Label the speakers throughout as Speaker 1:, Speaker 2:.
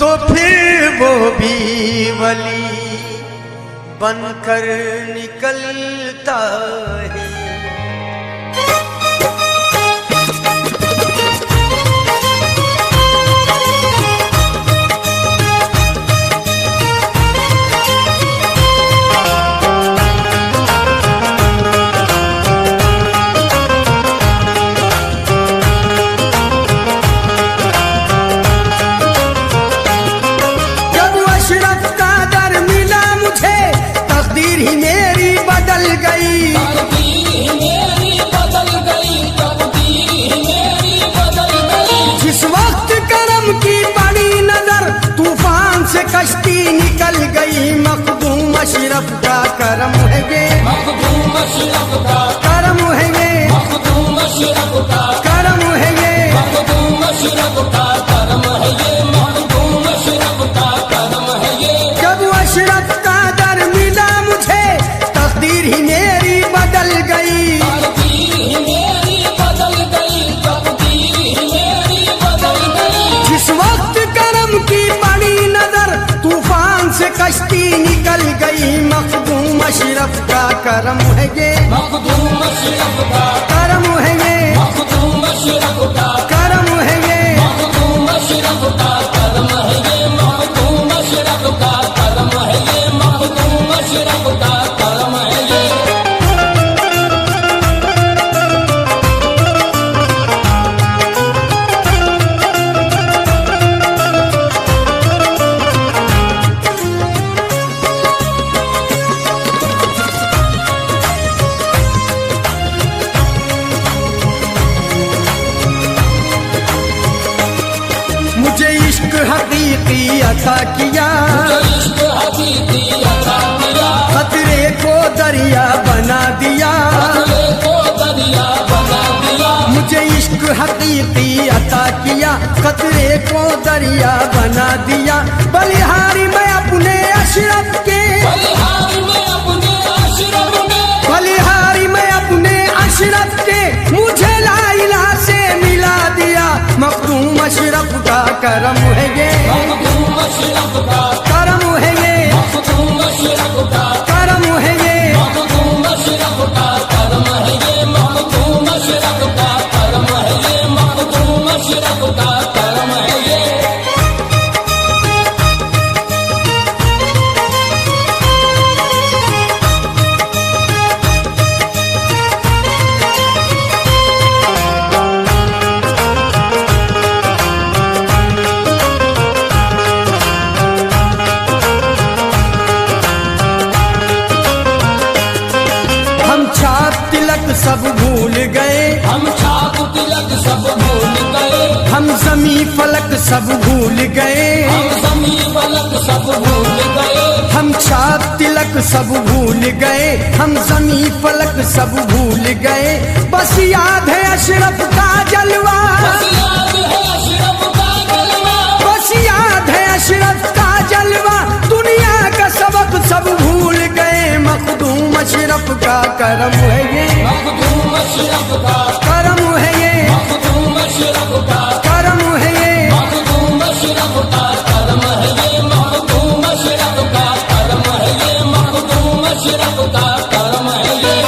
Speaker 1: तो फिर वो भी वली बनकर निकलता है।
Speaker 2: कश्ती निकल गई मखदूम अशरफ का करम है ये,
Speaker 3: मखदूम अशरफ का
Speaker 2: करम है ये,
Speaker 3: मखदूम अशरफ का
Speaker 2: करम है ये,
Speaker 3: मखदूम अशरफ का करम है ये, मखदूम अशरफ का करम है ये।
Speaker 2: जब अशरफ का दर मिला मुझे तकदीर ही मेरी बदल गई,
Speaker 3: तकदीर ही मेरी बदल गई, तकदीर ही मेरी बदल गई।
Speaker 2: जिस वक्त करम की बड़ी नजर तूफान से कश्ती निकल गई मखदूम अशरफ का करम है ये,
Speaker 3: मखदूम अशरफ का
Speaker 2: करम है ये,
Speaker 3: मखदूम अशरफ का
Speaker 2: करम है ये,
Speaker 3: मखदूम अशरफ का करम है ये, मखदूम अशरफ का करम है ये, मखदूम अशरफ का करम है ये।
Speaker 2: मुझे इश्क हकीकी अता किया,
Speaker 3: इश्क हकीकी अता किया,
Speaker 2: खतरे को दरिया बना दिया,
Speaker 3: खतरे को दरिया बना दिया।
Speaker 2: मुझे इश्क हकीकी अता किया, खतरे को दरिया बना दिया। बलिहारी मैं अपने अशरफ के,
Speaker 3: बलिहारी में अपने अशरफ के,
Speaker 2: बलिहारी मैं अपने अशरफ के, मुझे लाइला से मिला दिया। मखदूम अशरफ का करम है ये,
Speaker 3: मखदूम अशरफ का
Speaker 2: करम है ये,
Speaker 3: मखदूम अशरफ का
Speaker 2: करम है ये,
Speaker 3: मखदूम अशरफ का करम है ये, मखदूम अशरफ का करम है ये, मखदूम अशरफ का करम है ये।
Speaker 2: सब भूल गए,
Speaker 3: हम छाप तिलक सब भूल गए,
Speaker 2: हम जमी फलक सब भूल गए,
Speaker 3: हम जमी फलक सब भूल गए,
Speaker 2: हम छाप तिलक सब भूल गए, हम जमी फलक सब भूल गए। बस याद है अशरफ का जलवा,
Speaker 3: बस याद है अशरफ का जलवा,
Speaker 2: बस याद है अशरफ का जलवा। दुनिया का सबक सब भूल गए मखदूम अशरफ का करम है ये,
Speaker 3: मखदूम अशरफ का
Speaker 2: करम है ये,
Speaker 3: मखदूम अशरफ का
Speaker 2: करम है ये,
Speaker 3: मखदूम अशरफ का करम है ये, मखदूम अशरफ का करम है ये, मखदूम अशरफ का करम है ये।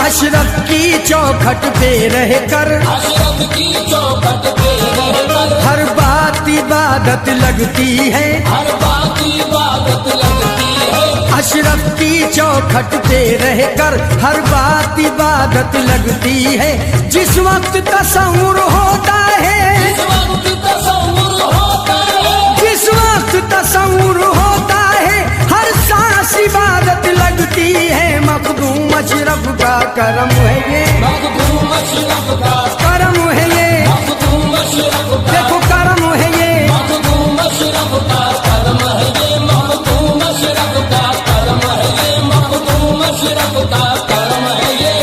Speaker 2: अशरफ की चौखट पे रह कर,
Speaker 3: अशरफ की चौखट पे रहकर
Speaker 2: हर बात इबादत लगती है,
Speaker 3: हर बात इबादत लगती है।
Speaker 2: अशरफ की चौखट पे रह कर हर बात इबादत लगती है। जिस वक्त तसव्वुर होता है,
Speaker 3: जिस वक्त तसव्वुर होता है,
Speaker 2: जिस वक्त तसव्वुर होता है, हर सांस इबादत लगती है। मखदूम अशरफ का करम है ये,
Speaker 3: मखदूम अशरफ का
Speaker 2: करम है ये,
Speaker 3: मखदूम अशरफ का
Speaker 2: देखो करम है ये,
Speaker 3: मखदूम अशरफ का करम है ये, मखदूम अशरफ का करम है ये, मखदूम अशरफ का करम है ये।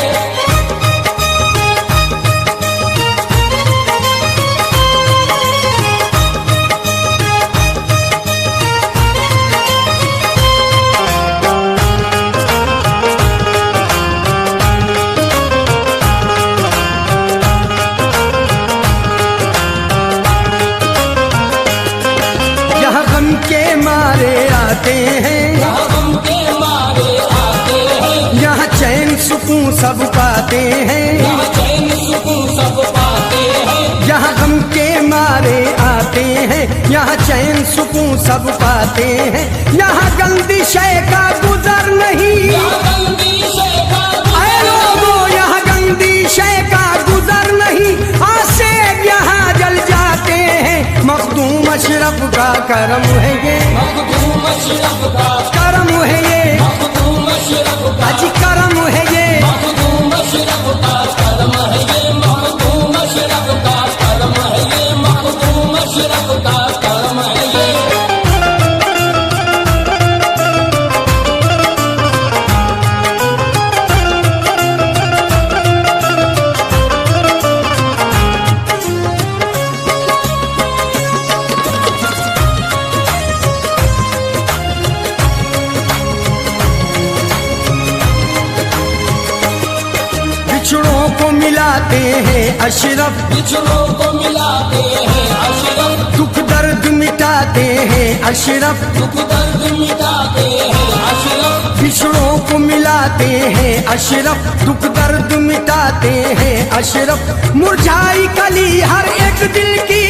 Speaker 2: सुकून सब पाते हैं,
Speaker 3: यहाँ चैन सुकून सब पाते हैं।
Speaker 2: यहाँ गम के मारे आते हैं, यहाँ चैन सुकून सब पाते हैं। यहाँ गंदी शय का गुजर नहीं,
Speaker 3: यहाँ गंदी शय का
Speaker 2: आए लोगों यहाँ गंदी शय का गुजर नहीं। आसे यहाँ जल जाते हैं, मखदूम अशरफ का करम है ये,
Speaker 3: मखदूम अशरफ का
Speaker 2: करम है ये,
Speaker 3: मखदूम अशरफ का
Speaker 2: अजी करम है ये।
Speaker 3: मखदूम अशरफ का करम है ये, मखदूम अशरफ का करम है ये, मखदूम अशरफ का करम है ये।
Speaker 2: बिछड़ों को मिलाते हैं अशरफ,
Speaker 3: बिछड़ों को मिलाते हैं अशरफ,
Speaker 2: दुख दर्द मिटाते हैं अशरफ,
Speaker 3: दुख दर्द मिटाते हैं अशरफ,
Speaker 2: बिछड़ों को मिलाते हैं अशरफ, दुख दर्द मिटाते हैं अशरफ। मुरझाई कली हर एक दिल की,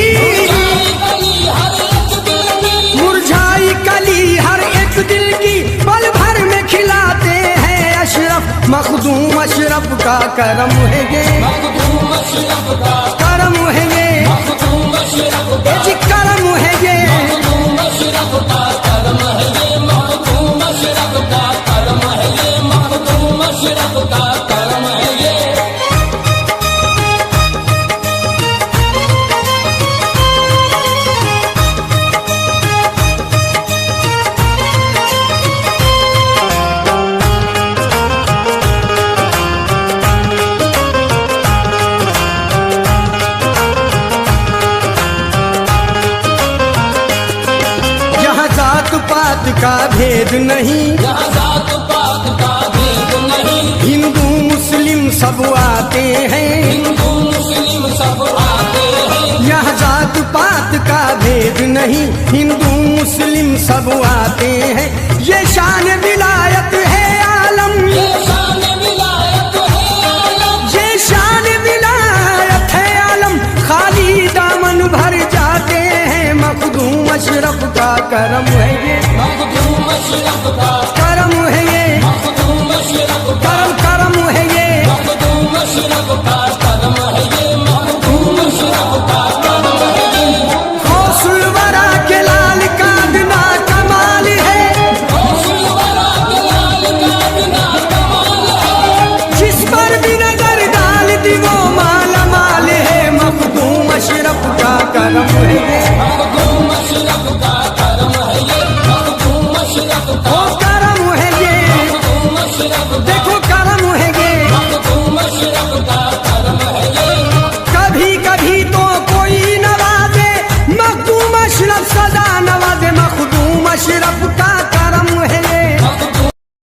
Speaker 2: मुरझाई कली हर एक दिल की, पल भर में खिलाते हैं अशरफ। मखदूम अशरफ का करम है ये,
Speaker 3: मखदूम अशरफ का
Speaker 2: करम है ये,
Speaker 3: मखदूम अशरफ का
Speaker 2: जी करम है ये।
Speaker 3: मखदूम अशरफ का करम है ये, मखदूम अशरफ का करम है ये, मखदूम अशरफ का करम है ये।
Speaker 2: यहाँ जात पात का भेद नहीं,
Speaker 3: यहाँ जात पात का भेद नहीं,
Speaker 2: हिंदू मुस्लिम सब आते हैं,
Speaker 3: हिंदू मुस्लिम सब आते हैं।
Speaker 2: यहाँ जात पात का भेद नहीं, हिंदू मुस्लिम सब आते हैं। ये शान विलायत है आलम,
Speaker 3: ये शान विलायत है आलम,
Speaker 2: ये शान विलायत है आलम। खाली दामन भर जाते हैं, मखदूम अशरफ का करम है ये,
Speaker 3: मखदूम अशरफ का